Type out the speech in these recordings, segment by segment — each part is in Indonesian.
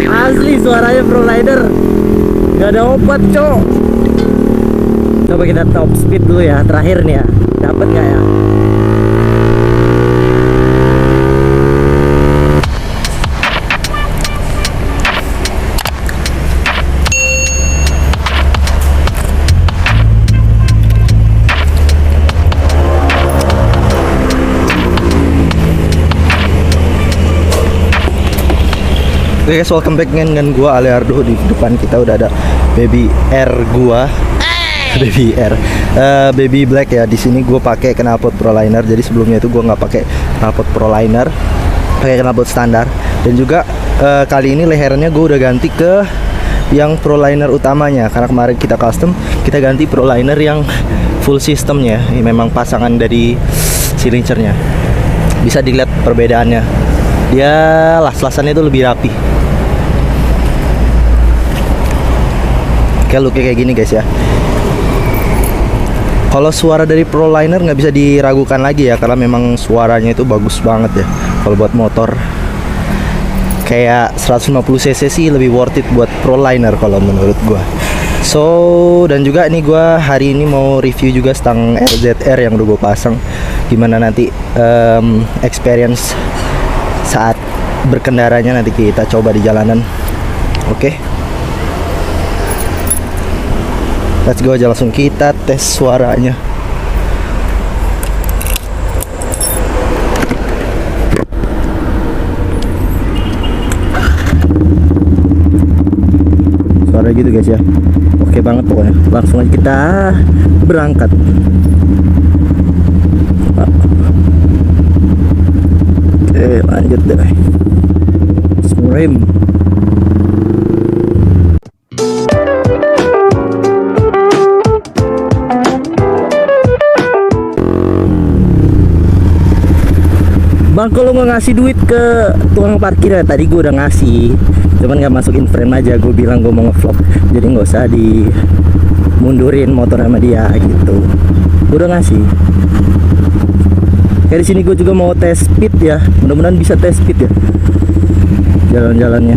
Asli suaranya Proliner. Gak ada obat, cok. Coba kita top speed dulu ya, terakhir nih ya. Dapat nggak ya? Oke guys, welcome back dengan gua Aleardo. Di depan kita udah ada baby R gua. Baby R, baby black ya. Di sini gua pakai knalpot Proliner. Jadi sebelumnya itu gua nggak pakai knalpot Proliner, pakai knalpot standar. Dan juga kali ini lehernya gua udah ganti ke yang Proliner utamanya. Karena kemarin kita custom, kita ganti Proliner yang full systemnya. Ini memang pasangan dari silincernya. Bisa dilihat perbedaannya. Dia las-lasannya itu lebih rapi. Kayak looknya kayak gini guys ya. Kalau suara dari Proliner nggak bisa diragukan lagi ya, karena memang suaranya itu bagus banget ya. Kalau buat motor kayak 150 cc sih lebih worth it buat Proliner kalau menurut gua. So, dan juga ini gua hari ini mau review juga stang RZR yang udah gua pasang. Gimana nanti experience saat berkendaranya, nanti kita coba di jalanan. Oke. Let's go aja, langsung kita tes suaranya. Suara gitu guys ya. Oke banget pokoknya. Langsung aja kita berangkat. Oke, lanjut deh. Rem. Bang, kalau mau ngasih duit ke tukang parkir ya, tadi gue udah ngasih, cuman nggak masukin frame aja. Gue bilang gue mau ngevlog, jadi nggak usah dimundurin motor sama dia gitu. Gue udah ngasih. Kayak di sini gue juga mau tes speed ya, mudah-mudahan bisa tes speed ya. Jalan-jalannya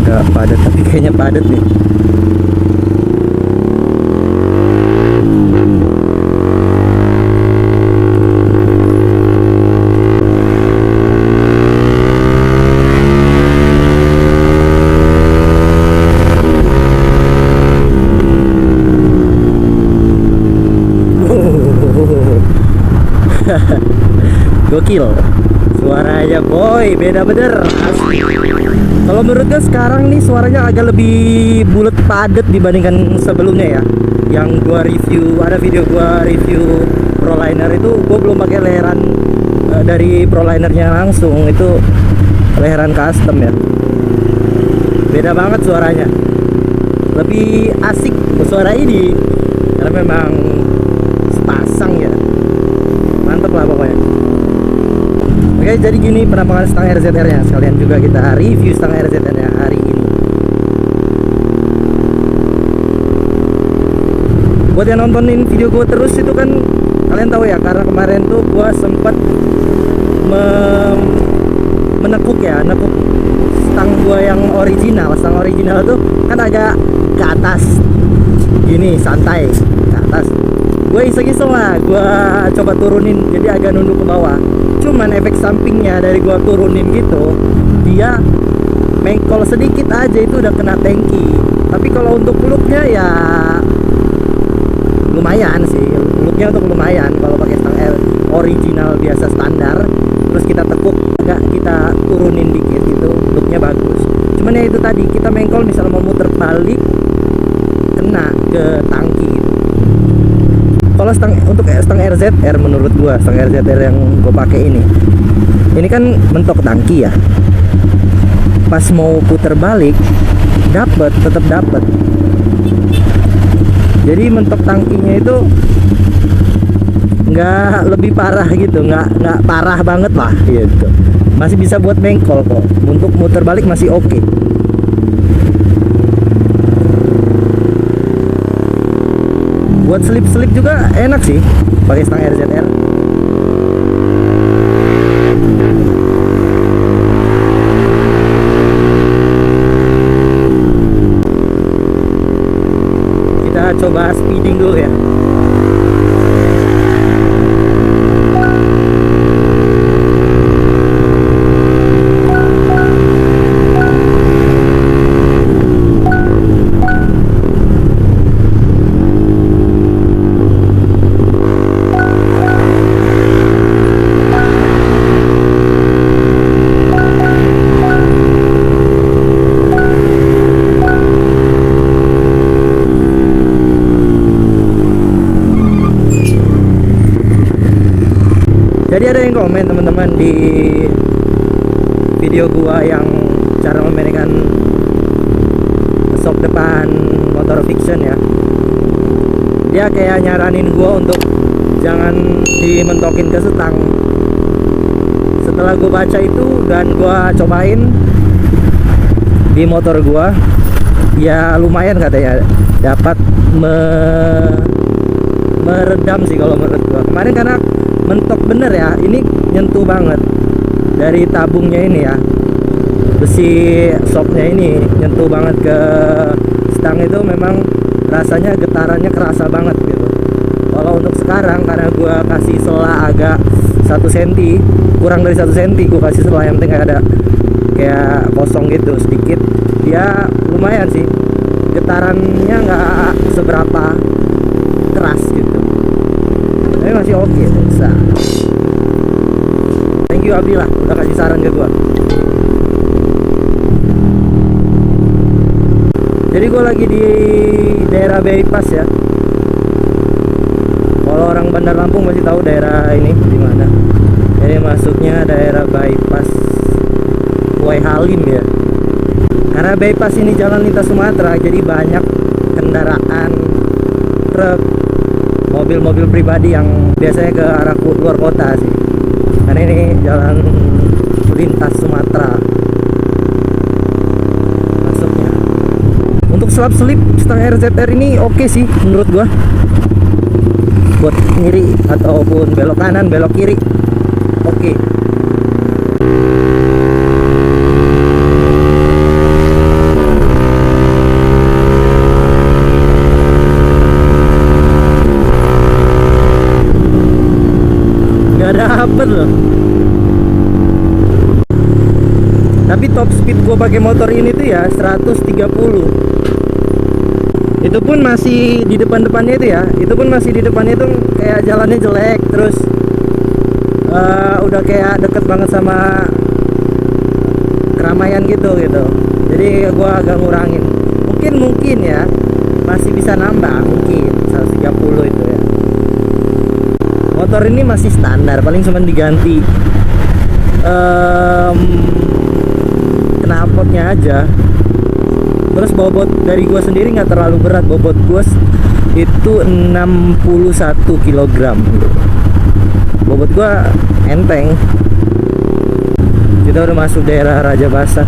nggak padat, tapi kayaknya padat nih. Gokil suaranya boy, beda bener asli. Kalau menurut gue sekarang nih suaranya agak lebih bulat padat dibandingkan sebelumnya ya. Yang gua review, ada video gua review Proliner itu gua belum pakai leheran dari Prolinernya langsung, itu leheran custom ya. Beda banget suaranya, lebih asik suara ini karena memang sepasang ya. Mantep lah pokoknya. Oke, jadi gini penampakan stang RZR nya. Sekalian juga kita review stang RZR nya hari ini. Buat yang nontonin video gue terus itu kan kalian tahu ya, karena kemarin tuh gue sempat menekuk stang gue yang original. Stang original tuh kan agak ke atas gini, santai ke atas. Gue iseng-iseng lah, gue coba turunin jadi agak nunduk ke bawah. Cuman efek sampingnya dari gue turunin gitu, dia mengkol sedikit aja itu udah kena tangki. Tapi kalau untuk looknya ya lumayan sih, looknya untuk lumayan. Kalau pakai stang original biasa standar, terus kita tekuk agak kita turunin dikit gitu, looknya bagus. Cuman ya itu tadi, kita mengkol misalnya mau muter balik kena ke tangki gitu. Kalau untuk stang RZR, menurut gua stang RZR yang gua pakai ini kan mentok tangki ya. Pas mau puter balik tetap dapet. Jadi mentok tangkinya itu nggak lebih parah gitu, nggak parah banget lah gitu. Masih bisa buat mengkol kok. Untuk muter balik masih oke. Buat selip-selip juga enak sih pakai stang RZR. coba speeding dulu ya. Jadi ada yang komen teman-teman di video gua yang cara memainkan shock depan motor fiction ya. Dia kayak nyaranin gua untuk jangan dimentokin ke setang. Setelah gua baca itu dan gua cobain di motor gua, ya lumayan katanya dapat meredam sih kalau menurut gua. Kemarin karena mentok bener ya, ini nyentuh banget dari tabungnya ini ya, besi shocknya ini nyentuh banget ke stang, itu memang rasanya getarannya kerasa banget gitu. Kalau untuk sekarang karena gua kasih sela agak 1 cm, kurang dari 1 cm gua kasih sela, yang penting ada kayak kosong gitu sedikit, ya lumayan sih, getarannya nggak seberapa keras gitu, tapi masih oke, bisa. Thank you Abdillah udah kasih saran ke gua. Jadi gua lagi di daerah bypass ya. Kalau orang Bandar Lampung masih tahu daerah ini di mana. Jadi masuknya daerah bypass Kuai Halim ya. Karena bypass ini jalan lintas Sumatera, jadi banyak kendaraan truk, mobil-mobil pribadi yang biasanya ke arah luar kota sih. Karena ini jalan lintas Sumatera masuknya. Untuk selap-selip Stang RZR ini oke sih menurut gua, buat kiri ataupun belok kanan belok kiri oke. Dapet loh. Tapi top speed gua pakai motor ini tuh ya 130. Itu pun masih di depan-depannya itu ya. Itu pun masih di depannya itu kayak jalannya jelek, terus udah kayak deket banget sama keramaian gitu. Jadi gua agak ngurangin. Mungkin ya masih bisa nambah, mungkin 130 itu ya. Motor ini masih standar, paling cuma diganti knalpotnya aja. Terus bobot dari gua sendiri nggak terlalu berat, bobot gua itu 61 kg. Bobot gua enteng. Kita udah masuk daerah Raja Basah.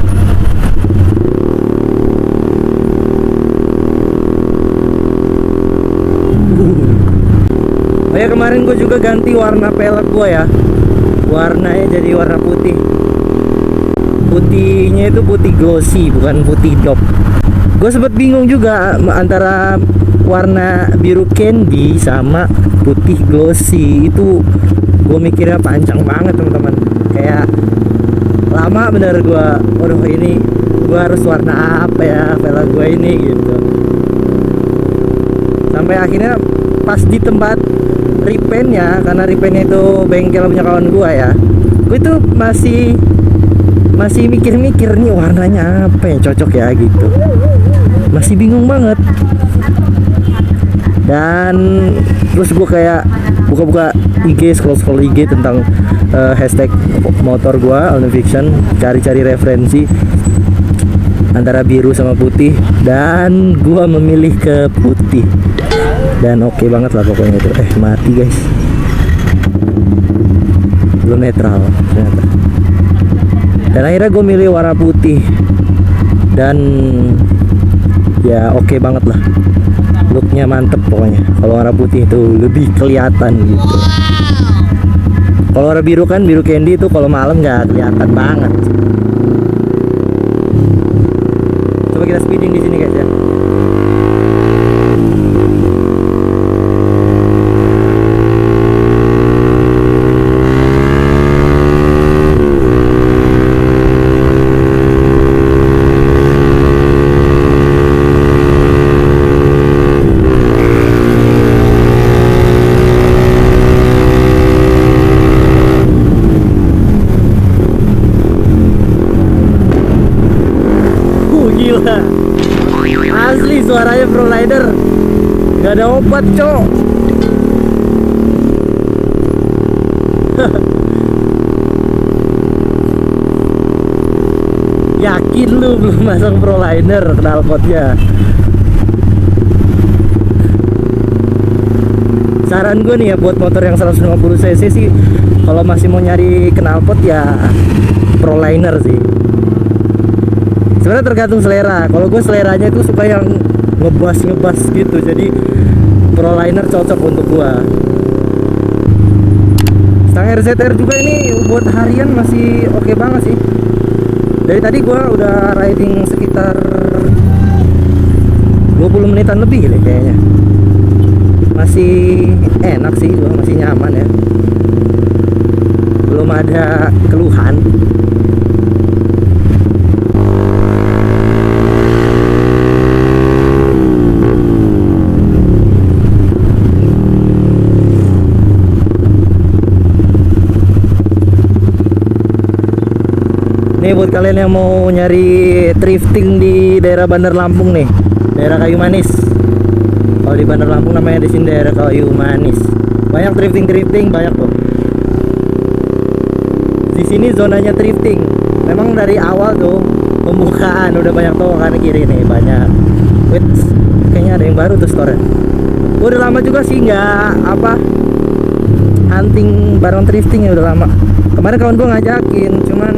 Oh ya, kemarin gue juga ganti warna pelek gue ya. Warnanya jadi warna putih. Putihnya itu putih glossy, bukan putih dop. Gue sempet bingung juga antara warna biru candy sama putih glossy. Itu gue mikirnya panjang banget teman-teman. Kayak lama bener gue, waduh ini gue harus warna apa ya pelek gue ini gitu. Sampai akhirnya pas di tempat repaintnya, karena repaintnya itu bengkel punya kawan gua ya, gua itu masih mikir-mikir nih warnanya apa yang cocok ya gitu, masih bingung banget. Dan terus gua kayak buka-buka IG, scroll IG tentang hashtag motor gua All New Fiction, cari-cari referensi antara biru sama putih, dan gua memilih ke putih. Dan oke banget lah pokoknya itu. Mati guys, belum netral ternyata. Dan akhirnya gue milih warna putih, dan ya oke banget lah, looknya mantep pokoknya. Kalau warna putih itu lebih kelihatan gitu. Kalau warna biru kan, biru candy itu kalau malam nggak kelihatan banget. Coba kita speeding di sini guys ya. obat cok. Yakin lu belum masang Proliner knalpotnya? Saran gue nih ya buat motor yang 150 cc sih, kalau masih mau nyari knalpot ya Proliner sih. Sebenarnya tergantung selera. Kalau gue seleranya itu suka yang ngebas gitu, jadi Proliner cocok untuk gue. Stang RZR juga ini buat harian masih oke banget sih. Dari tadi gua udah riding sekitar 20 menitan lebih deh kayaknya. Masih enak sih, gua masih nyaman ya. Belum ada keluhan. Nih buat kalian yang mau nyari thrifting di daerah Bandar Lampung nih, daerah Kayu Manis. Kalau di Bandar Lampung namanya di sini daerah Kayu Manis. Banyak thrifting banyak tuh. Di sini zonanya thrifting. Memang dari awal tuh pembukaan udah banyak tuh kanan kiri nih banyak. Wait, kayaknya ada yang baru tuh store. Udah lama juga sih nggak hunting barang thrifting ya, udah lama. Kemarin kawan gue ngajakin, cuman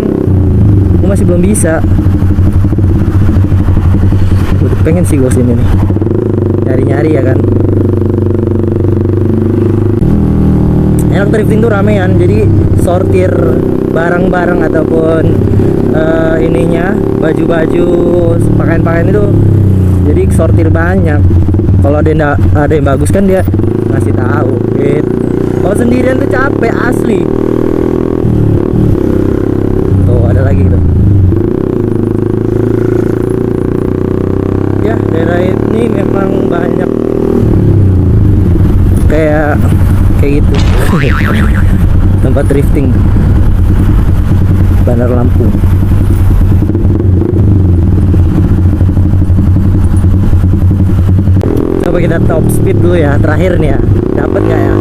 gue masih belum bisa. Gue pengen sih gue sini nih, nyari-nyari ya kan. Enak thrifting tuh ramean, jadi sortir barang-barang ataupun ininya baju-baju, pakaian-pakaian itu jadi sortir banyak. Kalau ada yang bagus kan dia ngasih tahu gitu. Kalau sendirian tuh capek asli. Tuh ada lagi gitu. Ya daerah ini memang banyak kayak gitu tempat drifting Bandar Lampung. Coba kita top speed dulu ya, terakhir nih ya, dapat nggak ya?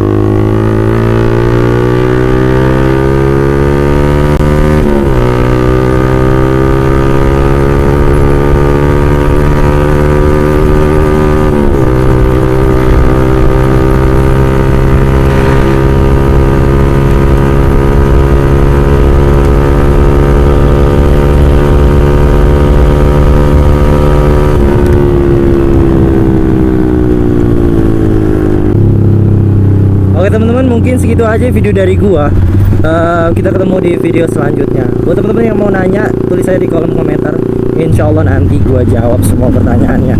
Oke teman-teman, mungkin segitu aja video dari gua. Kita ketemu di video selanjutnya. Buat teman-teman yang mau nanya, tulis aja di kolom komentar. Insya Allah nanti gua jawab semua pertanyaannya.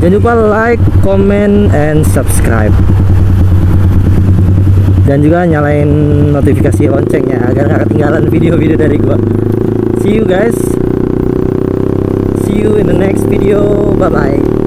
Jangan lupa like, comment, and subscribe. Dan juga nyalain notifikasi loncengnya agar gak ketinggalan video-video dari gua. See you guys. See you in the next video. Bye bye.